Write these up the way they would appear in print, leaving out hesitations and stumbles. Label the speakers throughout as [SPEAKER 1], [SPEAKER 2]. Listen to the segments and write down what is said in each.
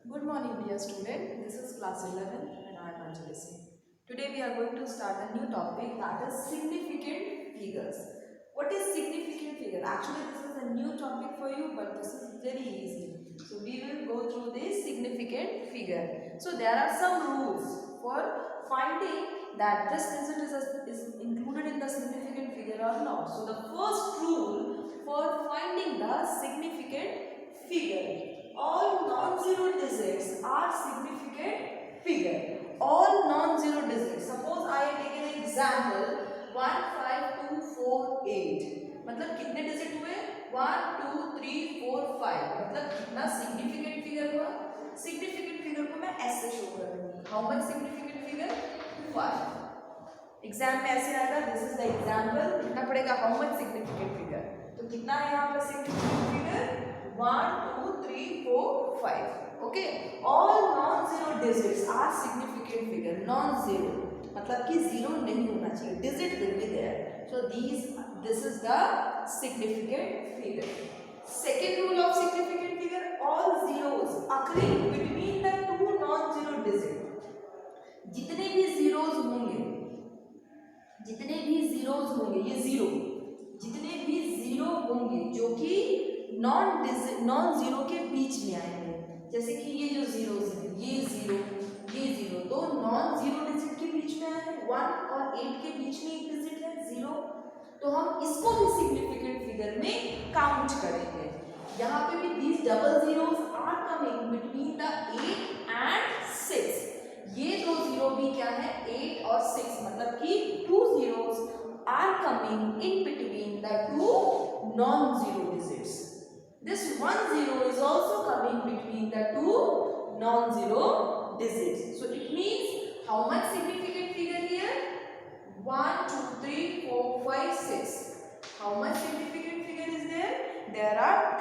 [SPEAKER 1] Good morning, dear student. This is class 11 and I am Anjali Singh. Today we are going to start a new topic, that is significant figures. What is significant figure? Actually, this is a new topic for you, but this is very easy. So we will go through this significant figure. So there are some rules for finding that this digit is included in the significant figure or not. So the first rule for finding the significant figure: all non-zero digits are significant figure. All non-zero digits. Suppose I take an example 1, 5, 2, 4, 8. मतलब कितने digit हुए? 1, 2, 3, 4, 5. मतलब कितना significant figure हुआ? Significant figure को मैं ऐसे show कर दूंगी. How much significant figure? 5. Exam में ऐसे आएगा. This is the example. कितना पड़ेगा? How much significant figure. तो कितना है यहाँ पर significant figure? 1, 2, 3, 4, 5. Okay. All non-zero digits are significant figure. Non-zero मतलब कि जीरो नहीं होना चाहिए. Digit will be there. So this is the significant figure. Second rule of significant figure: all zeros occurring between the two non-zero digits. जितने भी zeros होंगे, ये zero, जितने भी जीरो होंगे जो कि नॉन जीरो के बीच में आएंगे, जैसे कि ये जो जीरोस है, ये जीरो तो नॉन जीरो डिजिट के बीच में आए. 1 और 8 के बीच में एक डिजिट है जीरो, तो हम इसको भी सिग्निफिकेंट फिगर में काउंट करेंगे. यहाँ पे भी these double zeros are coming between the 8 and 6. ये दो जीरो भी क्या है? 8 और 6. मतलब कि two zeros are coming in between the two non-zero digits. This 1 zero is also coming between the two non-zero digits. So it means how much significant figure here? 1, 2, 3, 4, 5, 6. How much significant figure is there? There are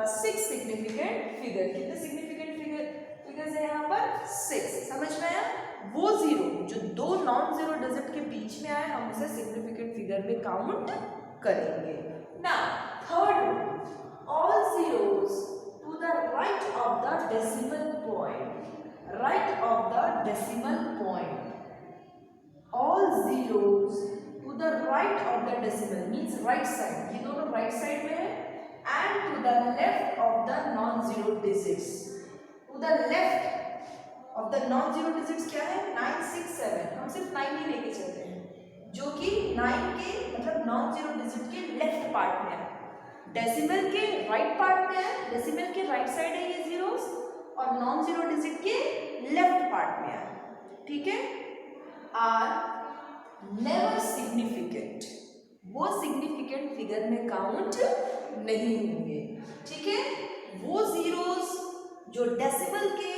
[SPEAKER 1] 6 significant figure. कितने significant figures है यहाँ पर? 6. समझ में आया? वो zero जो दो नॉन जीरो डिजिट के बीच में आए, हम उसे सिग्निफिकेंट फिगर में काउंट करेंगे. Now, third rule: all zeros to the right of the decimal point. Right of the decimal point. All zeros to the right of the decimal means right side. ये दोनों right side में है. And to the left of the non-zero digits. To the left of the non-zero digits क्या है? 9, 6, 7. हम सिर्फ 9 ही लेके चलते हैं, जो कि 9 के मतलब non-zero digit के लेफ्ट पार्ट में है. डेसिमल के राइट पार्ट में है. डेसिमल के राइट साइड है ये जीरोस, और non-zero digit के लेफ्ट पार्ट में है. ठीक है? Are never significant. वो सिग्निफिकेंट फिगर में काउंट नहीं होंगे. ठीक है? वो जीरोस जो डेसिमल के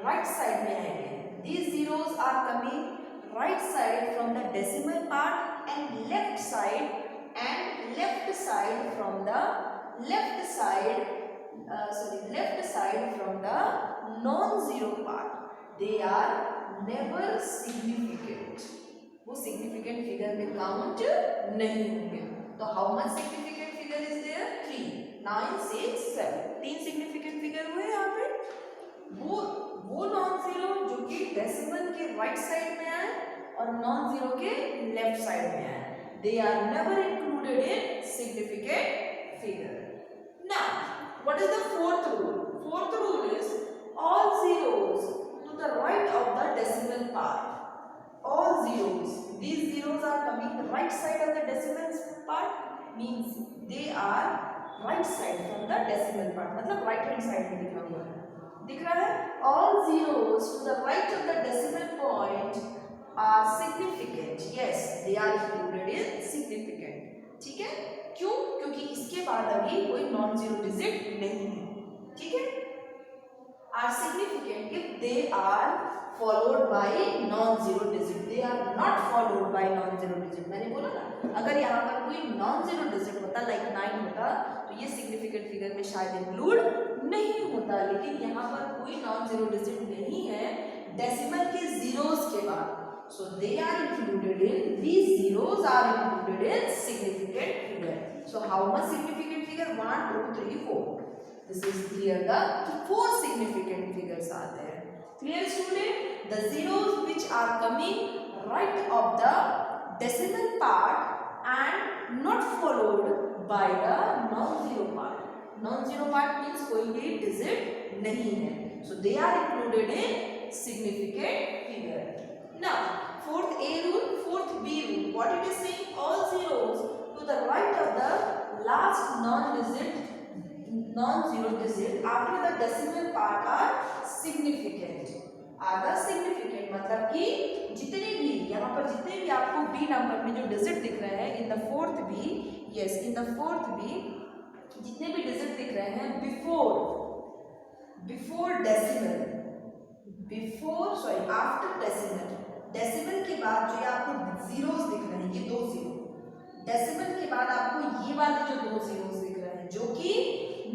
[SPEAKER 1] राइट साइड में आएंगे. These zeros are coming right side from the decimal part and left side from the left side from the non-zero part. They are never significant. वो significant figure में count नहीं होंगे. तो how much significant figure is there? 3, 9, 6, 7. 3 significant figure हुए यहाँ पे. वो non zero जो कि डेसिमल के राइट साइड में आए और नॉन जीरो के लेफ्ट साइड में आए, they are never included in significant figure. Now what is the fourth rule? Fourth rule is all zeros to the right of the decimal part. All zeros, these zeros are coming the right side of the decimal part, means they are right side from the decimal part. मतलब right hand side में लिखा हुआ है. दिख रहा है? All zeros to the right of the decimal point are significant. Yes, they are included in significant. ठीक है? क्यों? क्योंकि इसके बाद अभी कोई नॉन जीरो डिजिट नहीं है. ठीक है? Are significant if they are followed by non-zero digit. They are not followed by non-zero digit. मैंने बोला ना, अगर यहाँ पर कोई non-zero digit होता, like 9 होता, तो ये significant figure में शायद include नहीं होता. लेकिन यहाँ पर कोई non-zero digit नहीं है decimal के zeros के बाद, so they are included in, these zeros are included in significant figure. So how much significant figure? 1, 2, 3, 4. This is clear the 4 significant figures are there. Clear student? The zeros which are coming right of the decimal part and not followed by the non-zero part. Non-zero part means कोई भी digit नहीं है. So they are included in significant figure. Now, fourth A rule, fourth B rule. What it is saying? All zeros to the right of the last non-zero digit after the decimal part are significant. Are the significant मतलब कि जितने भी यहाँ पर जितने भी आपको B number में जो डिजिट दिख रहे हैं in the fourth B, yes, in the fourth B जितने भी डिजिट दिख रहे हैं आफ्टर डेसिमल के बाद जो आपको जीरोस दिख रहे हैं, ये 2 जीरो, डेसिमल के बाद आपको ये वाले जो 2 जीरोस दिख रहे हैं जो कि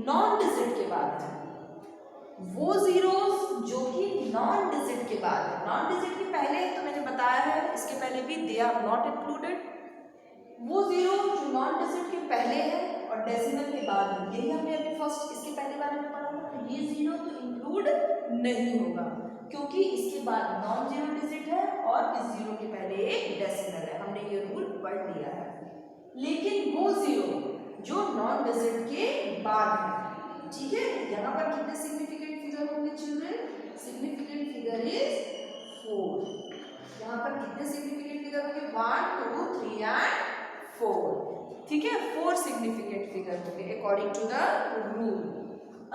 [SPEAKER 1] नॉन डिजिट के बाद है, वो जीरोस जो कि नॉन डिजिट के बाद है. नॉन डिजिट के पहले तो मैंने बताया है, इसके पहले भी दे आर नॉट इंक्लूडेड. वो जीरो जो नॉन डिजिट के पहले है और डेसिमल के बाद है, यही हमने अभी फर्स्ट इसके पहले बारे में पढ़ा था. तो ये जीरो तो इंक्लूड नहीं होगा क्योंकि इसके बाद नॉन जीरो डिजिट है और इस जीरो के पहले एक डेसिमल है. हमने ये रूल पढ़ लिया है. लेकिन वो जीरो जो नॉन डिजिट के बाद है, ठीक है, यहाँ पर कितने सिग्निफिकेंट फिगर होंगे चिल्ड्रन? Significant figure is 4. यहाँ पर कितने सिग्निफिकेंट फिगर होंगे? 1, 2, 3 एंड 4. ठीक है, 4 सिग्निफिकेंट फिगर होंगे अकॉर्डिंग टू द रूल.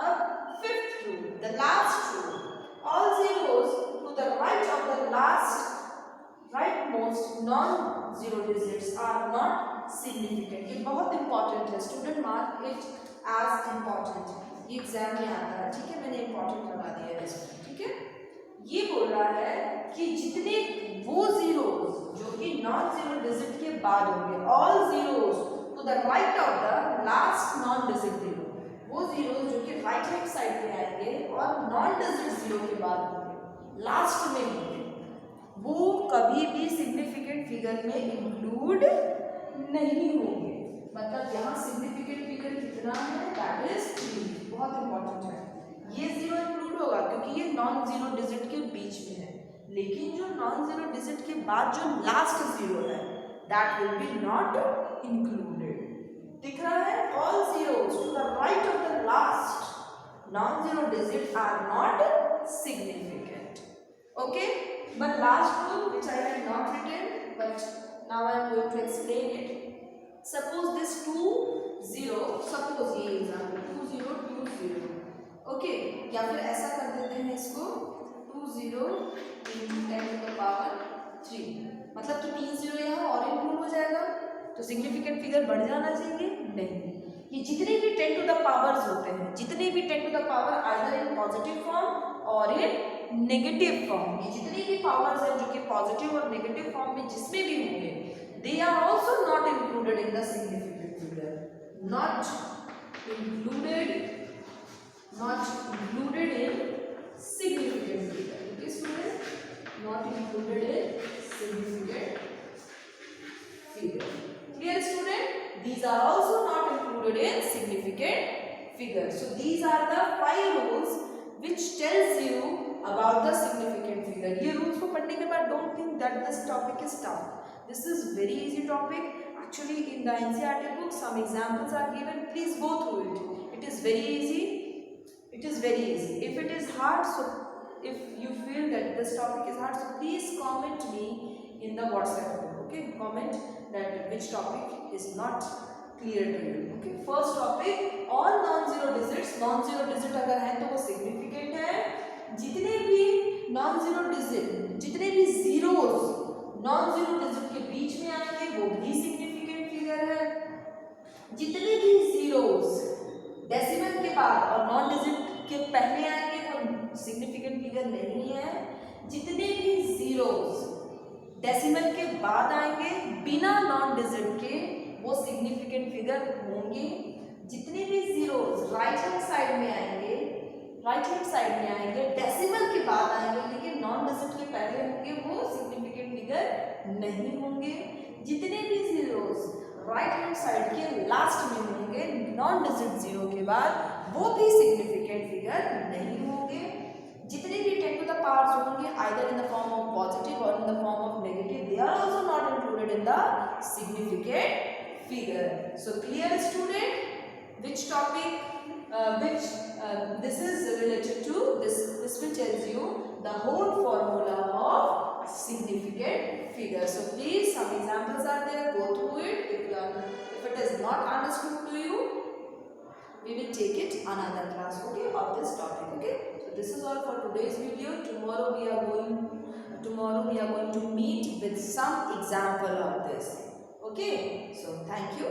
[SPEAKER 1] अब fifth rule, the last rule, all zeros to the right of the rightmost non-zero digits are not significant. ये बहुत इंपॉर्टेंट है student, mark it as important. ये exam में आता है, ठीक है, मैंने इंपॉर्टेंट लगा दिया है इसमें. ठीक है, ये बोल रहा है कि जितने वो जीरोस जो कि नॉन जीरो डिजिट के बाद होंगे, all zeros to the right of the last non digit zero, वो जीरोस जो कि राइट हैंड साइड में आएंगे और नॉन डिजिट जीरो के बाद होंगे, लास्ट में होंगे, वो कभी भी सिग्निफिकेंट फिगर में इंक्लूड नहीं होंगे. मतलब यहाँ सिग्निफिकेंट फिगर कितना है? That is 3. बहुत इंपॉर्टेंट है. ये जीरो इंक्लूड होगा क्योंकि ये नॉन जीरो डिजिट के बीच में है, लेकिन जो नॉन जीरो डिजिट के बाद जो लास्ट जीरो है that will be not included. दिख रहा है? All zeros to the right of the last non-zero digit are not significant. Okay, but last rule which I have not written, but now I am going to explain it. Suppose this 2 0, suppose ये example 2 0 2 0. Okay, या फिर ऐसा कर देते हैं इसको 2 0 into 10 to the power 3. मतलब कि 3 0 यहाँ और इंक्लूड हो जाएगा तो सिग्निफिकेंट फिगर बढ़ जाना चाहिए? नहीं. ये जितने भी 10 टू द पावर्स होते हैं, जितने भी 10 to the power either in positive form और इन नेगेटिव फॉर्म, ये जितने भी पावर्स हैं जो कि पॉजिटिव और नेगेटिव फॉर्म में जिसमें भी होंगे, they are also not included in the significant figure. Not included in significant figure. Okay student, not included in significant figure. Clear student? These are also not included in significant figure. So these are the 5 rules which tells you about the significant figure. ये rules को पढ़ने के बाद don't think that this topic is tough. This is very easy topic. Actually in the NCERT book some examples are given. Please go through it. It is very easy. It is very easy. If it is hard, so if you feel that this topic is hard, so please comment me in the WhatsApp group. Okay, comment that which topic is not clear to you. Okay, first topic, all non-zero digits. Non-zero digit अगर है तो वो significant है. जितने भी non-zero digit, जितने भी zeros non-zero digit के बीच में आएंगे वो भी significant figure है. जितने भी zeros डेसिमल के बाद और नॉन डिजिट के पहले आएंगे वो सिग्निफिकेंट फिगर नहीं है. जितने भी जीरोस डेसिमल के बाद आएंगे बिना नॉन डिजिट के वो सिग्निफिकेंट फिगर होंगे. जितने भी जीरोस राइट हैंड साइड में आएंगे डेसिमल के बाद आएंगे लेकिन नॉन डिजिट के पहले होंगे वो सिग्निफिकेंट फिगर नहीं होंगे. जितने भी जीरोस राइट हैंड साइड के लास्ट में होंगे, नॉन डिजिट जीरो के बाद, वो भी सिग्निफिकेंट फिगर नहीं होंगे। जितने भी 10 to the powers होंगे either in the form of positive और in the form of negative, they are also not included in the significant figure. So clear student, which topic, this is related to this will tells you the whole formula of significant figure. So please, some examples are there, go through it. If it is not understood to you, we will take it another class, okay, of this topic. Okay, so this is all for today's video. Tomorrow we are going to meet with some example of this. Okay, so thank you.